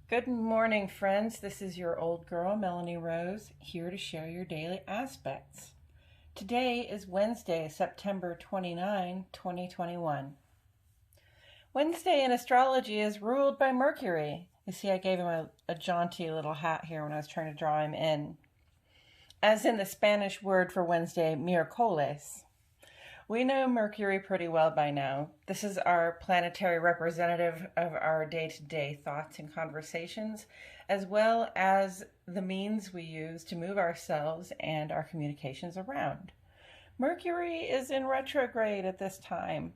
Good morning, friends. This is your old girl, Melanie Rose, here to share your daily aspects. Today is Wednesday, September 29, 2021. Wednesday in astrology is ruled by Mercury. You see, I gave him a jaunty little hat here when I was trying to draw him in. As in the Spanish word for Wednesday, miércoles. We know Mercury pretty well by now. This is our planetary representative of our day-to-day thoughts and conversations, as well as the means we use to move ourselves and our communications around. Mercury is in retrograde at this time,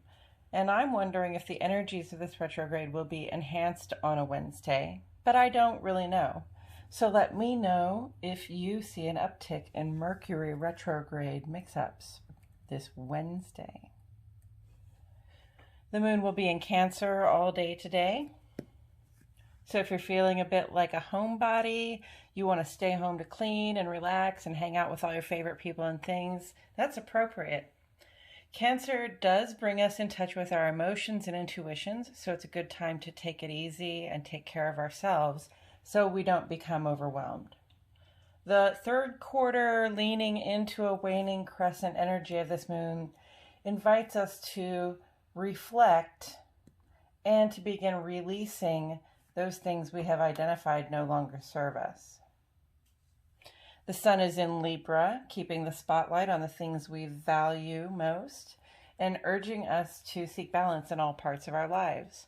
and I'm wondering if the energies of this retrograde will be enhanced on a Wednesday, but I don't really know. So let me know if you see an uptick in Mercury retrograde mix-ups this Wednesday. The moon will be in Cancer all day today. So if you're feeling a bit like a homebody, you want to stay home to clean and relax and hang out with all your favorite people and things, that's appropriate. Cancer does bring us in touch with our emotions and intuitions, so it's a good time to take it easy and take care of ourselves so we don't become overwhelmed. The third quarter leaning into a waning crescent energy of this moon invites us to reflect and to begin releasing those things we have identified no longer serve us. The sun is in Libra, keeping the spotlight on the things we value most and urging us to seek balance in all parts of our lives.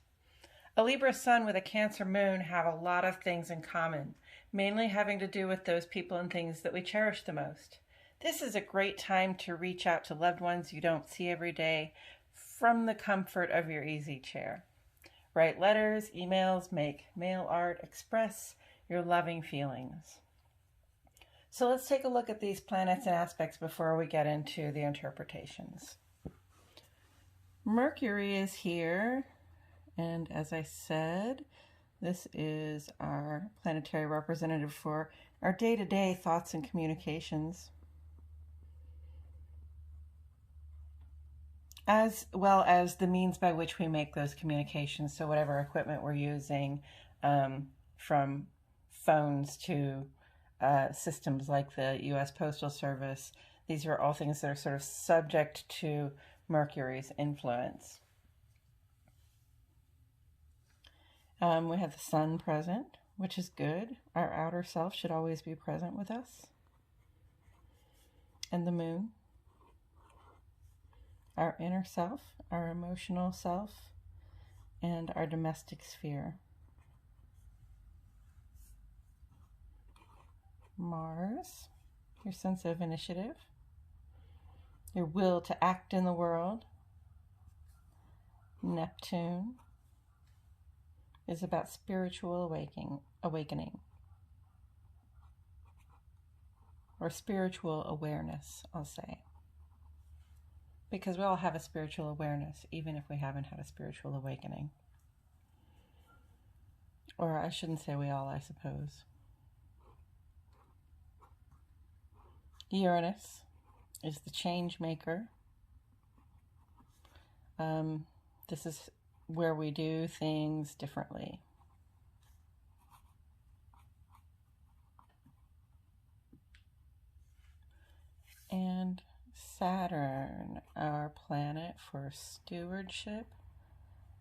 A Libra sun with a Cancer moon have a lot of things in common, mainly having to do with those people and things that we cherish the most. This is a great time to reach out to loved ones you don't see every day from the comfort of your easy chair. Write letters, emails, make mail art, express your loving feelings. So let's take a look at these planets and aspects before we get into the interpretations. Mercury is here, and as I said, this is our planetary representative for our day-to-day thoughts and communications, as well as the means by which we make those communications. So whatever equipment we're using, from phones to systems like the U.S. Postal Service, these are all things that are sort of subject to Mercury's influence. We have the sun present, which is good. Our outer self should always be present with us. And the moon. Our inner self, our emotional self, and our domestic sphere. Mars, your sense of initiative, your will to act in the world. Neptune is about spiritual awakening, or spiritual awareness, I'll say. Because we all have a spiritual awareness, even if we haven't had a spiritual awakening. Or I shouldn't say we all, I suppose. Uranus is the change maker. This is where we do things differently. And Saturn, our planet for stewardship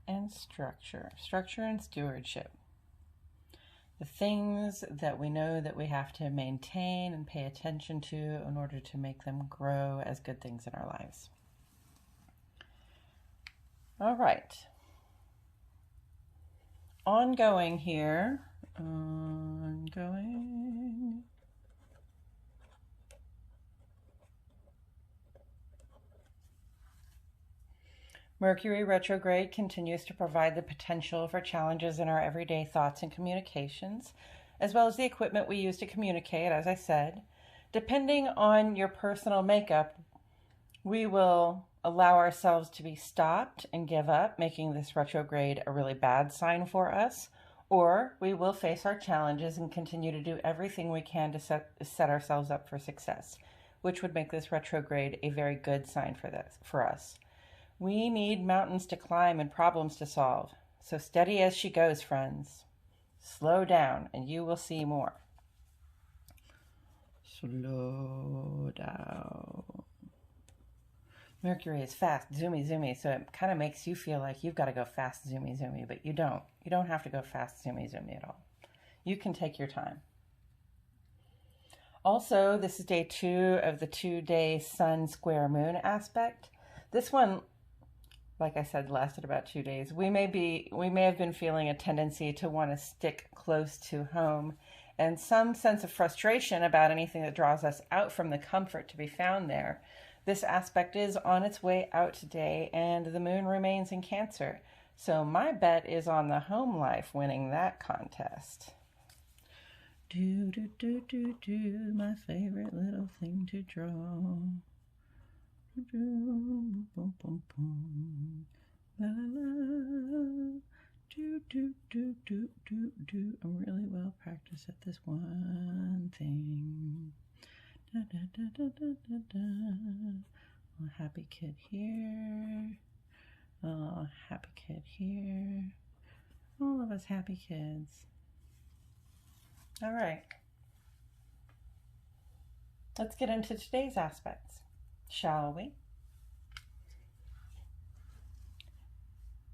and structure. Structure and stewardship. The things that we know that we have to maintain and pay attention to in order to make them grow as good things in our lives. All right. Ongoing here. Ongoing. Mercury retrograde continues to provide the potential for challenges in our everyday thoughts and communications, as well as the equipment we use to communicate, as I said. Depending on your personal makeup, we will allow ourselves to be stopped and give up, making this retrograde a really bad sign for us, or we will face our challenges and continue to do everything we can to set ourselves up for success, which would make this retrograde a very good sign for us. We need mountains to climb and problems to solve, so steady as she goes, friends. Slow down and you will see more. Slow down. Mercury is fast, zoomy, zoomy, so it kind of makes you feel like you've got to go fast, zoomy, zoomy, but you don't. You don't have to go fast, zoomy, zoomy at all. You can take your time. Also, this is day 2 of the 2-day Sun square Moon aspect. This one, like I said, lasted about 2 days. We may have been feeling a tendency to want to stick close to home and some sense of frustration about anything that draws us out from the comfort to be found there. This aspect is on its way out today, and the moon remains in Cancer. So my bet is on the home life winning that contest. Do, do, do, do, do, my favorite little thing to draw. Do, do, boom, boom, boom. La, la, la. Do, do, do, do, do, do. I'm really well practiced at this one thing. Da, da, da, da, da, da, da. A happy kid here. Oh, happy kid here. All of us happy kids. All right. Let's get into today's aspects, shall we?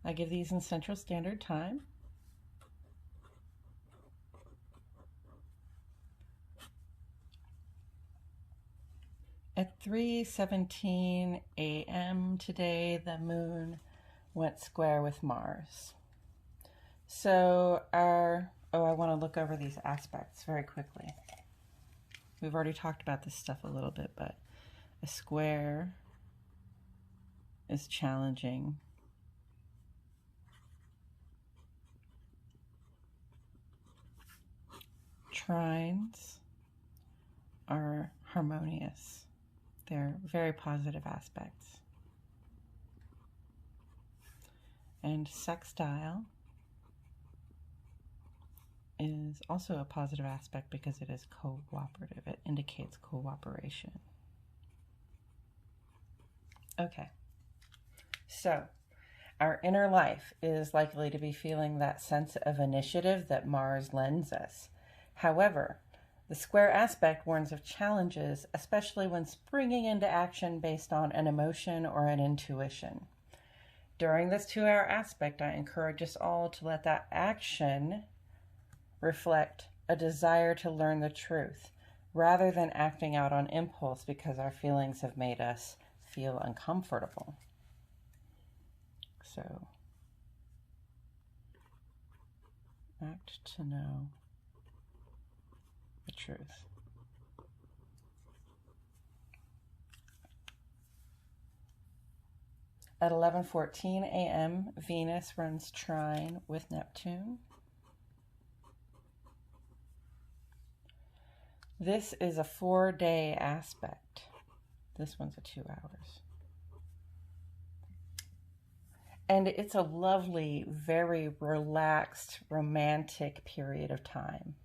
I give these in Central Standard Time. At 3:17 a.m. today, the moon went square with Mars. So I want to look over these aspects very quickly. We've already talked about this stuff a little bit, but a square is challenging. Trines are harmonious. They're very positive aspects. And sextile is also a positive aspect because it is cooperative. It indicates cooperation. Okay, so our inner life is likely to be feeling that sense of initiative that Mars lends us. However, the square aspect warns of challenges, especially when springing into action based on an emotion or an intuition. During this 2-hour aspect, I encourage us all to let that action reflect a desire to learn the truth, rather than acting out on impulse because our feelings have made us feel uncomfortable. So, act to know the truth. At 11:14 a.m., Venus runs trine with Neptune. This is a 4-day aspect. This one's a 2 hours. And it's a lovely, very relaxed, romantic period of time.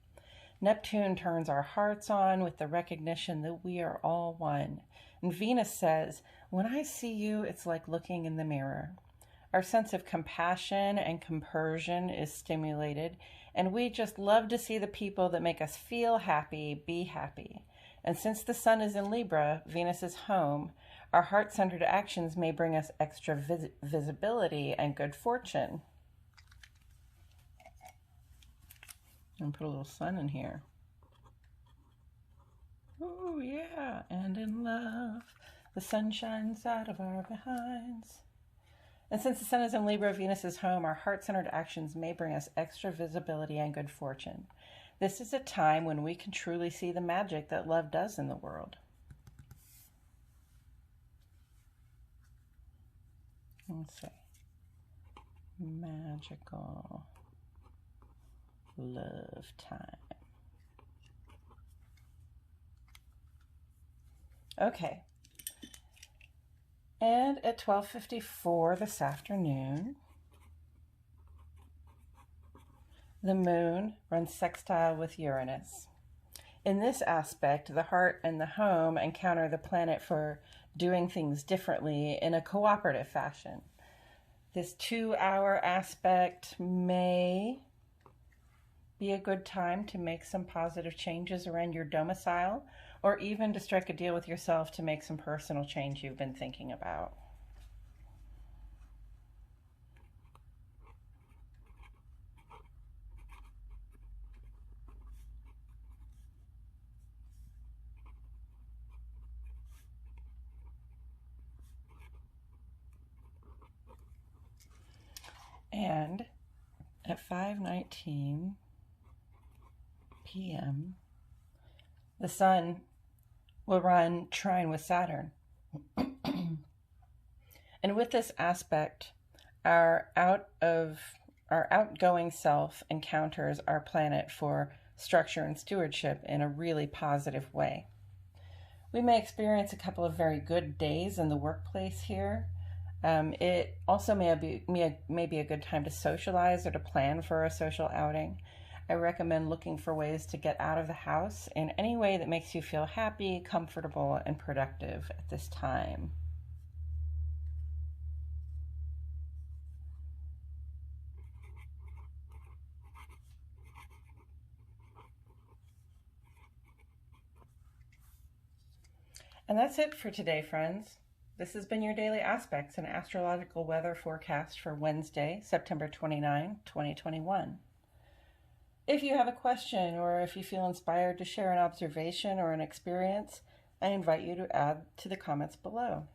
Neptune turns our hearts on with the recognition that we are all one. And Venus says, when I see you, it's like looking in the mirror. Our sense of compassion and compersion is stimulated, and we just love to see the people that make us feel happy be happy. And since the sun is in Libra, Venus is home, our heart-centered actions may bring us extra visibility and good fortune. And put a little sun in here. Oh yeah, and in love, the sun shines out of our behinds. And since the sun is in Libra, Venus is home, our heart-centered actions may bring us extra visibility and good fortune. This is a time when we can truly see the magic that love does in the world. Let's see. Magical love time. Okay. And at 12:54 this afternoon, the moon runs sextile with Uranus. In this aspect, the heart and the home encounter the planet for doing things differently in a cooperative fashion. This 2-hour aspect may be a good time to make some positive changes around your domicile, or even to strike a deal with yourself to make some personal change you've been thinking about. And at 5:19 p.m., the Sun will run trine with Saturn. And with this aspect, our outgoing self encounters our planet for structure and stewardship in a really positive way. We may experience a couple of very good days in the workplace here. It also may be a good time to socialize or to plan for a social outing. I recommend looking for ways to get out of the house in any way that makes you feel happy, comfortable, and productive at this time. And that's it for today, friends. This has been your Daily Aspects and Astrological Weather Forecast for Wednesday, September 29, 2021. If you have a question or if you feel inspired to share an observation or an experience, I invite you to add to the comments below.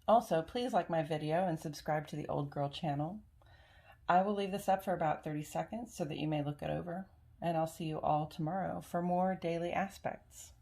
Also, please like my video and subscribe to the Old Girl channel. I will leave this up for about 30 seconds so that you may look it over, and I'll see you all tomorrow for more Daily Aspects.